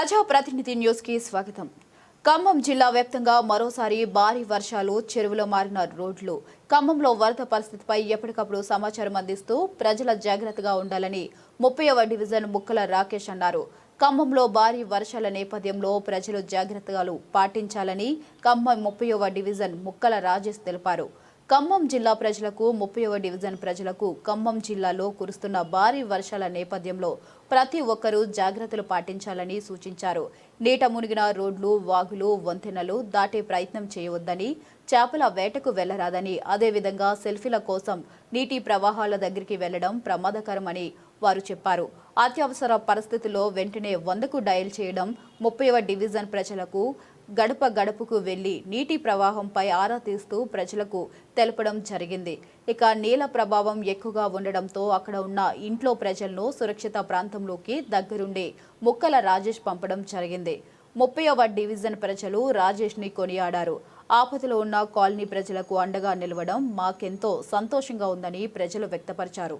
ప్రజాప్రతినిధి న్యూస్ కి స్వాగతం. ఖమ్మం జిల్లా వ్యాప్తంగా మరోసారి భారీ వర్షాలు, చెరువులో మారిన రోడ్లు. ఖమ్మంలో వరద పరిస్థితిపై ఎప్పటికప్పుడు సమాచారం అందిస్తూ ప్రజల జాగ్రత్తగా ఉండాలని 30వ డివిజన్ ముక్కల రాకేష్ అన్నారు. ఖమ్మంలో భారీ వర్షాల నేపథ్యంలో ప్రజలు జాగ్రత్తలు పాటించాలని ఖమ్మం 30వ డివిజన్ ముక్కల రాజేష్ తెలిపారు. ఖమ్మం జిల్లా ప్రజలకు 30వ డివిజన్ ప్రజలకు ఖమ్మం జిల్లాలో కురుస్తున్న భారీ వర్షాల నేపథ్యంలో ప్రతి ఒక్కరూ జాగ్రత్తలు పాటించాలని సూచించారు. నీట మునిగిన రోడ్లు, వాగులు, వంతెనలు దాటే ప్రయత్నం చేయవద్దని, చేపల వేటకు వెళ్లరాదని, అదేవిధంగా సెల్ఫీల కోసం నీటి ప్రవాహాల దగ్గరికి వెళ్లడం ప్రమాదకరమని వారు చెప్పారు. అత్యవసర పరిస్థితుల్లో వెంటనే 100కు డయల్ చేయడం, 30వ డివిజన్ ప్రజలకు గడప గడపకు వెళ్లి నీటి ప్రవాహంపై ఆరా తీస్తూ ప్రజలకు తెలపడం జరిగింది. ఇక నీళ్ల ప్రభావం ఎక్కువగా ఉండడంతో అక్కడ ఉన్న ఇంట్లో ప్రజలను సురక్షిత ప్రాంతంలోకి దగ్గరుండి ముక్కల రాజేష్ పంపడం జరిగింది. 30వ డివిజన్ ప్రజలు రాజేష్ ని కొనియాడారు. ఆపదలో ఉన్న కాలనీ ప్రజలకు అండగా నిలవడం మాకెంతో సంతోషంగా ఉందని ప్రజలు వ్యక్తపరిచారు.